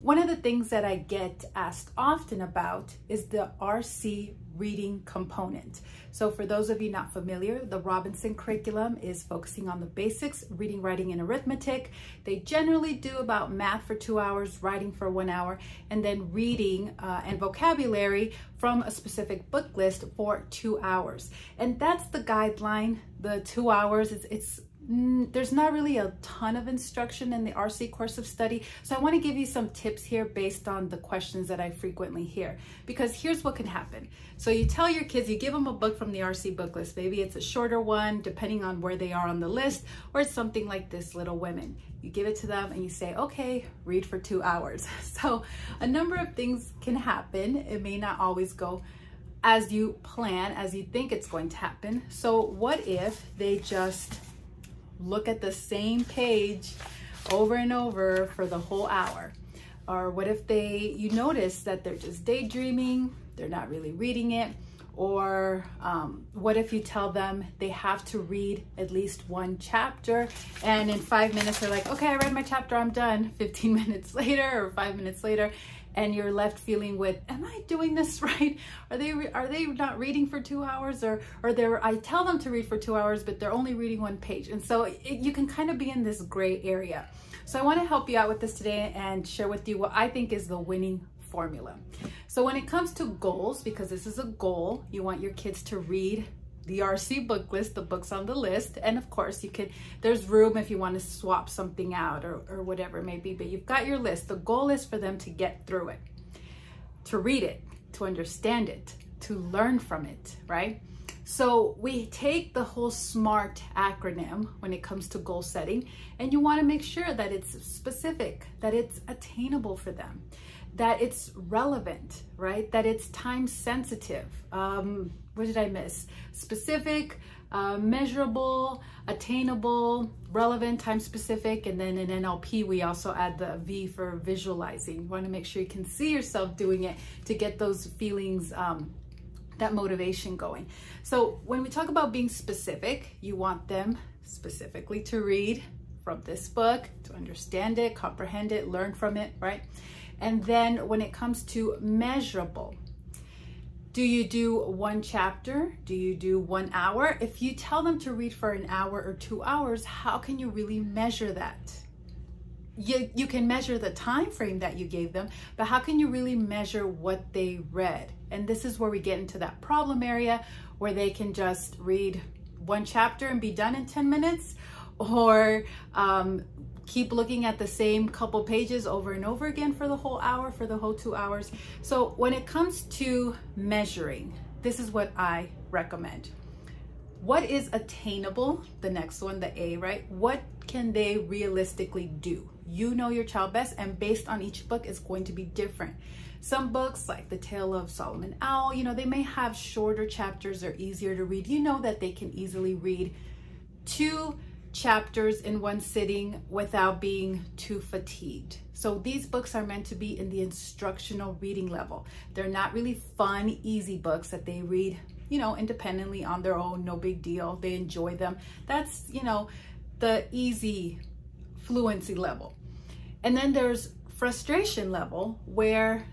One of the things that I get asked often about is the RC reading component. So for those of you not familiar, the Robinson curriculum is focusing on the basics, reading, writing, and arithmetic. They generally do about math for 2 hours, writing for 1 hour, and then reading and vocabulary from a specific book list for 2 hours. And that's the guideline, the 2 hours. There's not really a ton of instruction in the RC course of study. So I want to give you some tips here based on the questions that I frequently hear, because here's what can happen. So you tell your kids, you give them a book from the RC book list. Maybe it's a shorter one, depending on where they are on the list, or it's something like this, Little Women. You give it to them and you say, okay, read for 2 hours. So a number of things can happen. It may not always go as you plan, as you think it's going to happen. So what if they just look at the same page over and over for the whole hour? Or what if you notice that they're just daydreaming, they're not really reading it? Or what if you tell them they have to read at least one chapter, and in 5 minutes they're like, okay, I read my chapter, I'm done. 15 minutes later or 5 minutes later, and you're left feeling with, am I doing this right? Are they not reading for 2 hours? Or I tell them to read for 2 hours, but they're only reading one page. And so you can kind of be in this gray area. So I want to help you out with this today and share with you what I think is the winning formula. So when it comes to goals, because this is a goal, you want your kids to read the RC book list, the books on the list. And of course there's room if you want to swap something out or whatever it may be, but you've got your list. The goal is for them to get through it, to read it, to understand it, to learn from it, right? So we take the whole SMART acronym when it comes to goal setting, and you want to make sure that it's specific, that it's attainable for them, that it's relevant, right? That it's time sensitive. What did I miss? Specific, measurable, attainable, relevant, time specific. And then in NLP, we also add the V for visualizing. You want to make sure you can see yourself doing it to get those feelings, that motivation going. So when we talk about being specific, you want them specifically to read from this book, to understand it, comprehend it, learn from it, right? And then when it comes to measurable, do you do one chapter? Do you do 1 hour? If you tell them to read for an hour or 2 hours, how can you really measure that? You can measure the time frame that you gave them, but how can you really measure what they read? And this is where we get into that problem area where they can just read one chapter and be done in 10 minutes, or keep looking at the same couple pages over and over again for the whole hour, for the whole 2 hours. So when it comes to measuring, this is what I recommend. What is attainable? The next one, the A, right? What can they realistically do? You know your child best, and based on each book is going to be different. Some books, like The Tale of Solomon Owl, they may have shorter chapters, or easier to read. You know that they can easily read 2 chapters in one sitting without being too fatigued. So these books are meant to be in the instructional reading level. They're not really fun, easy books that they read, independently on their own, no big deal. They enjoy them. That's, the easy fluency level. And then there's frustration level, where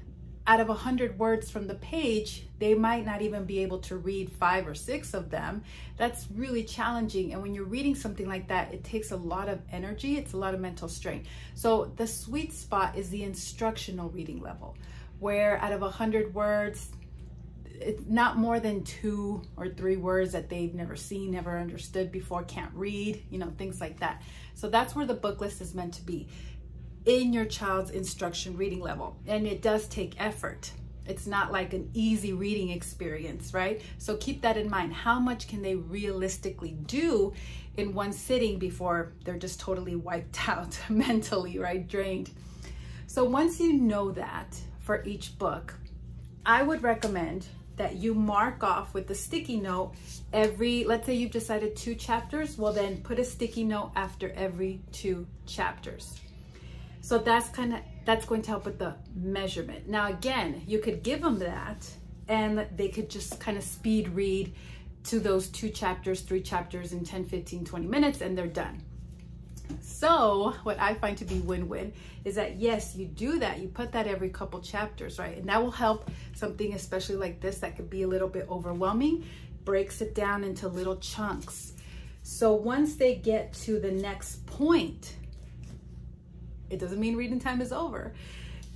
out of 100 words from the page, they might not even be able to read 5 or 6 of them. That's really challenging. And when you're reading something like that, it takes a lot of energy. It's a lot of mental strain. So the sweet spot is the instructional reading level, where out of 100 words, it's not more than 2 or 3 words that they've never seen, never understood before, can't read, things like that. So that's where the book list is meant to be, in your child's instruction reading level. And it does take effort. It's not like an easy reading experience, right? So keep that in mind. How much can they realistically do in one sitting before they're just totally wiped out mentally, right? Drained. So once you know that for each book, I would recommend that you mark off with the sticky note let's say you've decided 2 chapters, well then put a sticky note after every 2 chapters. So that's going to help with the measurement. Now, again, you could give them that and they could just kind of speed read to those 2 chapters, 3 chapters in 10, 15, 20 minutes, and they're done. So what I find to be win-win is that, yes, you do that. You put that every couple chapters, right? And that will help something, especially like this, that could be a little bit overwhelming, breaks it down into little chunks. So once they get to the next point, it doesn't mean reading time is over.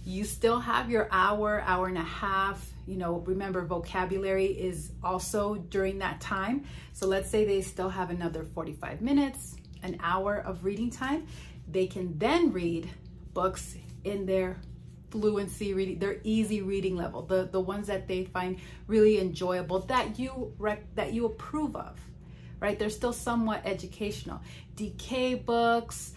You still have your hour, hour and a half. You know, remember, vocabulary is also during that time. So let's say they still have another 45 minutes, an hour of reading time. They can then read books in their fluency reading, their easy reading level, the ones that they find really enjoyable, that you approve of, right? They're still somewhat educational. DK books,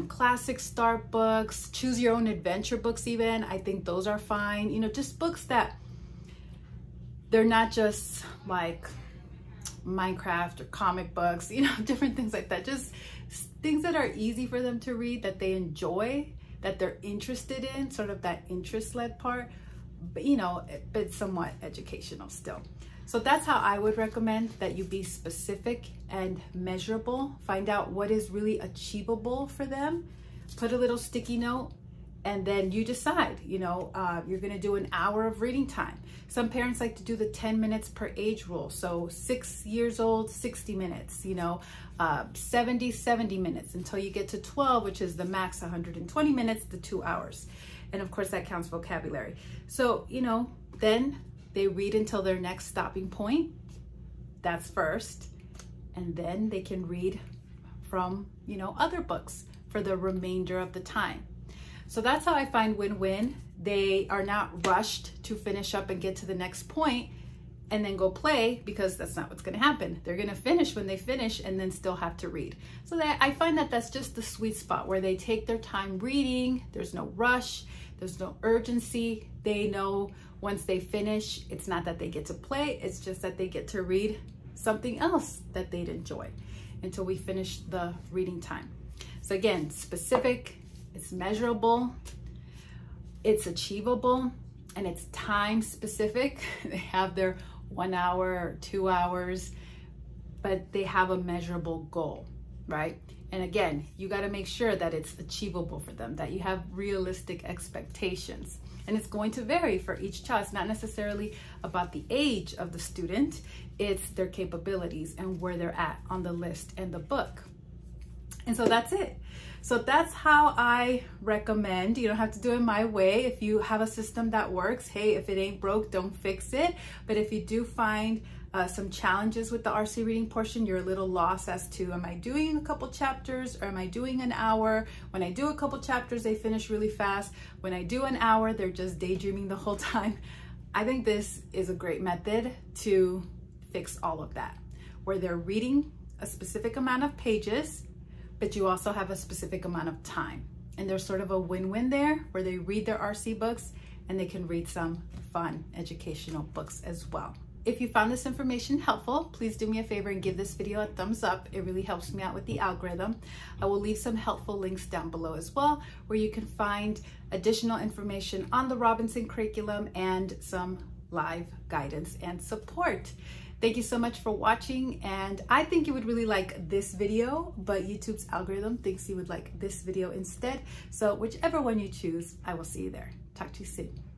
classic start books, choose your own adventure books even. I think those are fine. You know, just books that they're not just like Minecraft or comic books, you know, different things like that. Just things that are easy for them to read, that they enjoy, that they're interested in, sort of that interest-led part, but you know, but somewhat educational still. So that's how I would recommend that you be specific and measurable. Find out what is really achievable for them. Put a little sticky note, and then you decide, you know, you're gonna do an hour of reading time. Some parents like to do the 10 minutes per age rule. So 6 years old, 60 minutes, you know, 70 minutes until you get to 12, which is the max, 120 minutes, the 2 hours. And of course that counts vocabulary. So, you know, then they read until their next stopping point. That's first. And then they can read from, you know, other books for the remainder of the time. So that's how I find win-win. They are not rushed to finish up and get to the next point and then go play, because that's not what's going to happen. They're going to finish when they finish and then still have to read. So that I find that that's just the sweet spot where they take their time reading. There's no rush. There's no urgency. They know once they finish, it's not that they get to play. It's just that they get to read something else that they'd enjoy until we finish the reading time. So again, specific, it's measurable, it's achievable, and it's time specific. They have their 1 hour or 2 hours, but they have a measurable goal, right? And again, you got to make sure that it's achievable for them, that you have realistic expectations. And it's going to vary for each child. It's not necessarily about the age of the student, it's their capabilities and where they're at on the list and the book. And so that's it. So that's how I recommend. You don't have to do it my way. If you have a system that works, hey, if it ain't broke, don't fix it. But if you do find some challenges with the RC reading portion, you're a little lost as to, am I doing a couple chapters or am I doing an hour? When I do a couple chapters, they finish really fast. When I do an hour, they're just daydreaming the whole time. I think this is a great method to fix all of that, where they're reading a specific amount of pages, but you also have a specific amount of time. And there's sort of a win-win there, where they read their RC books and they can read some fun educational books as well. If you found this information helpful, please do me a favor and give this video a thumbs up. It really helps me out with the algorithm. I will leave some helpful links down below as well, where you can find additional information on the Robinson curriculum and some live guidance and support. Thank you so much for watching, and I think you would really like this video, but YouTube's algorithm thinks you would like this video instead. So whichever one you choose, I will see you there. Talk to you soon.